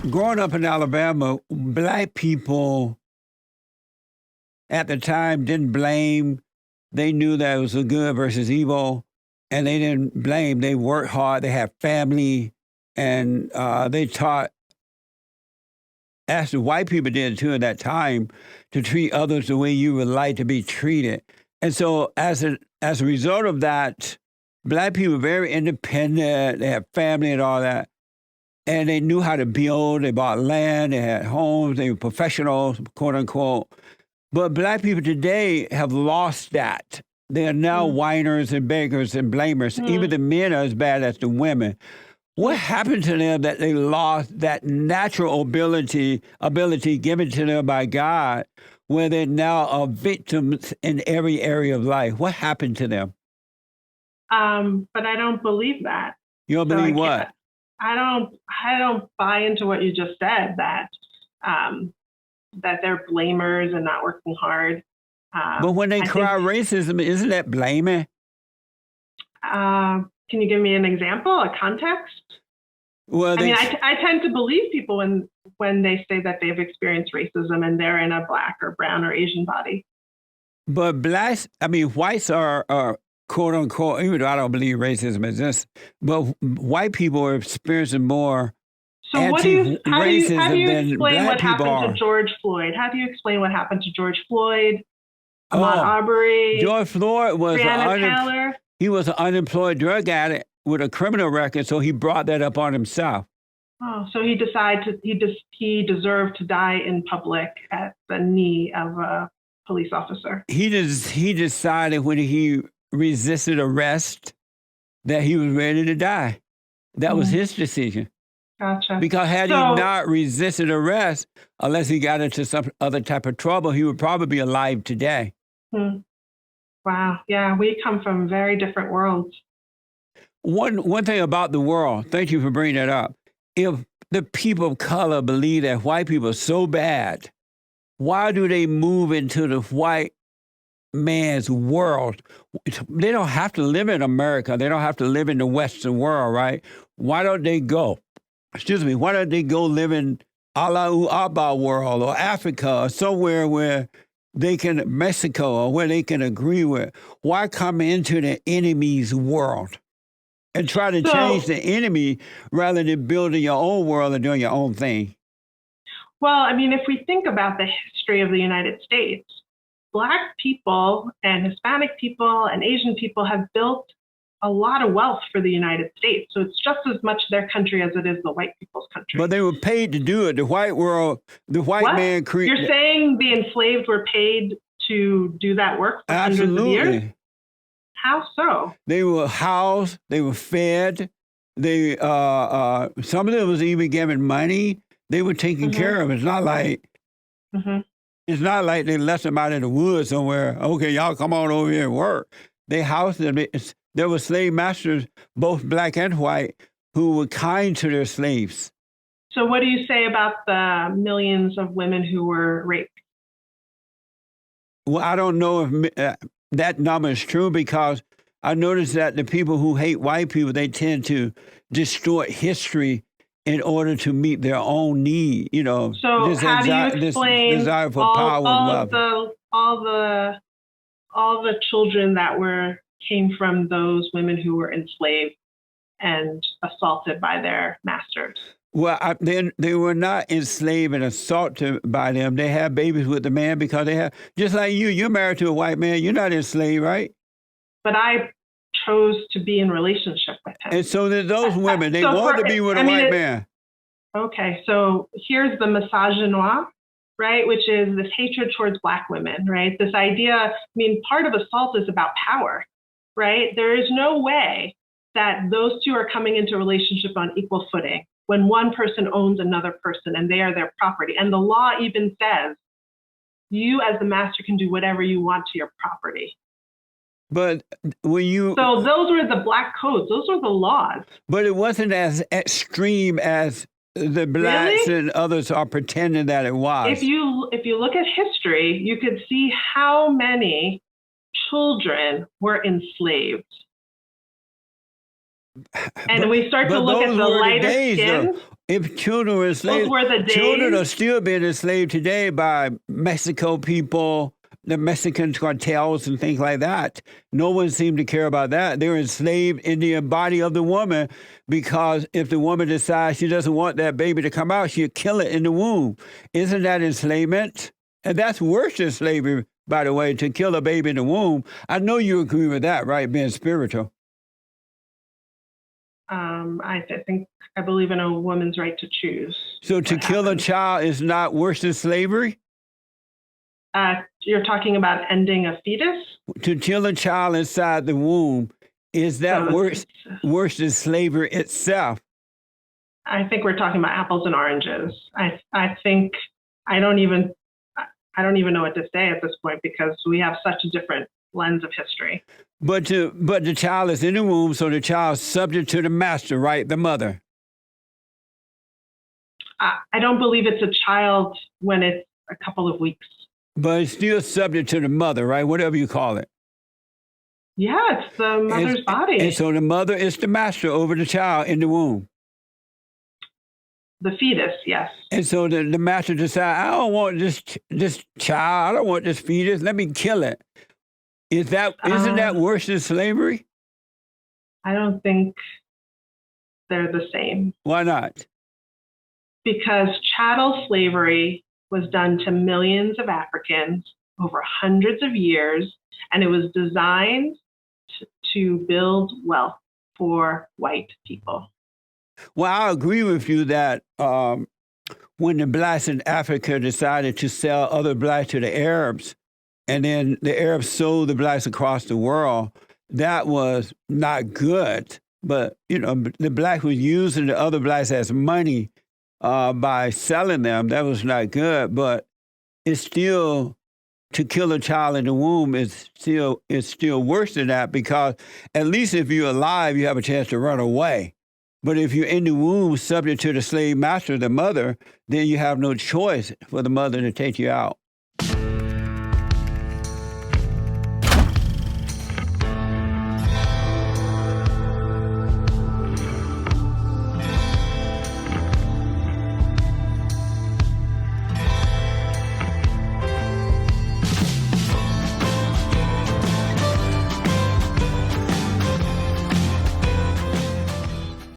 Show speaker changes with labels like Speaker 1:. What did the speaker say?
Speaker 1: growing up in Alabama, black people at the time didn't blame. They knew that it was a good versus evil, and they didn't blame. They worked hard. They had family, and they taught, as the white people did too at that time, to treat others the way you would like to be treated. And so, as a result of that, black people were very independent. They had family and all that, and they knew how to build. They bought land. They had homes. They were professionals, quote unquote. But black people today have lost that. They are now whiners and beggars and blamers. Even the men are as bad as the women. What happened to them that they lost that natural ability given to them by God, where they now are victims in every area of life? What happened to them?
Speaker 2: But I don't believe that.
Speaker 1: You don't
Speaker 2: So I
Speaker 1: believe
Speaker 2: can't.
Speaker 1: what?
Speaker 2: I don't buy into what you just said, that that they're blamers and not working hard.
Speaker 1: But when they
Speaker 2: I
Speaker 1: cry
Speaker 2: think.
Speaker 1: racism, isn't that blaming?
Speaker 2: Can you give me an example, a context?
Speaker 1: Well,
Speaker 2: I mean,
Speaker 1: they
Speaker 2: I tend to believe people when they say that they've experienced racism and they're in a black or brown or Asian body.
Speaker 1: but blacks, I mean, whites are quote unquote, even though I don't believe racism exists, but white people are experiencing more
Speaker 2: So how do you
Speaker 1: anti-racism than
Speaker 2: explain
Speaker 1: black
Speaker 2: what
Speaker 1: people
Speaker 2: happened to
Speaker 1: are.
Speaker 2: George Floyd? How do you explain what happened to George Floyd, Ahmaud
Speaker 1: Oh,
Speaker 2: Arbery,
Speaker 1: George Floyd was
Speaker 2: Breonna Taylor?
Speaker 1: he was an unemployed drug addict with a criminal record, so he brought that up on himself.
Speaker 2: Oh, so he deserved to die in public at the knee of a police officer.
Speaker 1: He decided when he resisted arrest that he was ready to die. That was his decision.
Speaker 2: Gotcha.
Speaker 1: Because had he
Speaker 2: So,
Speaker 1: not resisted arrest, unless he got into some other type of trouble, he would probably be alive today.
Speaker 2: wow, yeah, we come from very different worlds.
Speaker 1: One thing about the world, thank you for bringing that up. If the people of color believe that white people are so bad, why do they move into the white man's world? They don't have to live in America. They don't have to live in the Western world, right? Why don't they go? Why don't they go live in Allah Abba world or Africa or somewhere where they can, Mexico, or where they can agree with? Why come into the enemy's world and try to change the enemy rather than building your own world and doing your own thing?
Speaker 2: Well, I mean, if we think about the history of the United States, Black people and Hispanic people and Asian people have built a lot of wealth for the United States. So it's just as much their country as it is the white people's country.
Speaker 1: But they were paid to do it. The white world, the white man created.
Speaker 2: You're saying the enslaved were paid to do that work for hundreds of years? How so?
Speaker 1: They were housed. They were fed. They some of them was even given money. They were taken care of. It's not like they left them out in the woods somewhere. Okay, y'all come on over here and work. They housed them. There were slave masters, both black and white, who were kind to their slaves.
Speaker 2: So what do you say about the millions of women who were raped?
Speaker 1: Well, I don't know if that number is true, because I noticed that the people who hate white people, they tend to distort history in order to meet their own need. You know,
Speaker 2: so how do you explain
Speaker 1: this desire for power and wealth.
Speaker 2: all the children that came from those women who were enslaved and assaulted by their masters?
Speaker 1: Well, they were not enslaved and assaulted by them. They had babies with the man because they have, just like you're married to a white man. You're not enslaved, right?
Speaker 2: But I chose to be in relationship with him.
Speaker 1: And so those women, they wanted to be with a white man.
Speaker 2: Okay, so here's the misogynoir, right? Which is this hatred towards Black women, right? This idea, I mean, part of assault is about power, right? There is no way that those two are coming into a relationship on equal footing when one person owns another person and they are their property. And the law even says you as the master can do whatever you want to your property.
Speaker 1: But
Speaker 2: So those were the Black codes. Those were the laws.
Speaker 1: But it wasn't as extreme as the blacks and others are pretending that it was.
Speaker 2: If you look at history, you could see how many children were enslaved. And we start to look at the lighter skin.
Speaker 1: If children were
Speaker 2: Those
Speaker 1: enslaved,
Speaker 2: were the
Speaker 1: children are
Speaker 2: days.
Speaker 1: still being enslaved today by Mexico people, the Mexican cartels and things like that. No one seemed to care about that. They're enslaved in the body of the woman because if the woman decides she doesn't want that baby to come out, she'll kill it in the womb. Isn't that enslavement? And that's worse than slavery, by the way, to kill a baby in the womb. I know you agree with that, right? Being spiritual.
Speaker 2: I believe in a woman's right to choose.
Speaker 1: So to
Speaker 2: what
Speaker 1: kill a
Speaker 2: happens.
Speaker 1: child is not worse than slavery?
Speaker 2: You're talking about ending a fetus?
Speaker 1: To kill a child inside the womb, is that
Speaker 2: So
Speaker 1: worse than slavery itself?
Speaker 2: I think we're talking about apples and oranges. I think I don't even know what to say at this point because we have such a different lens of history.
Speaker 1: But the child is in the womb, so the child's subject to the master, right? The mother.
Speaker 2: I don't believe it's a child when it's a couple of weeks.
Speaker 1: But it's still subject to the mother, right? Whatever you call it.
Speaker 2: Yeah, it's the mother's body.
Speaker 1: And so the mother is the master over the child in the womb.
Speaker 2: The fetus, yes.
Speaker 1: And so the master decides, I don't want this child. I don't want this fetus. Let me kill it. Isn't that worse than slavery?
Speaker 2: I don't think they're the same.
Speaker 1: Why not?
Speaker 2: Because chattel slavery was done to millions of Africans over hundreds of years, and it was designed to build wealth for white people.
Speaker 1: Well, I agree with you that when the blacks in Africa decided to sell other blacks to the Arabs, and then the Arabs sold the blacks across the world, that was not good. But, the black was using the other blacks as money by selling them. That was not good. But it's still, to kill a child in the womb is still worse than that because at least if you're alive, you have a chance to run away. But if you're in the womb, subject to the slave master, the mother, then you have no choice for the mother to take you out.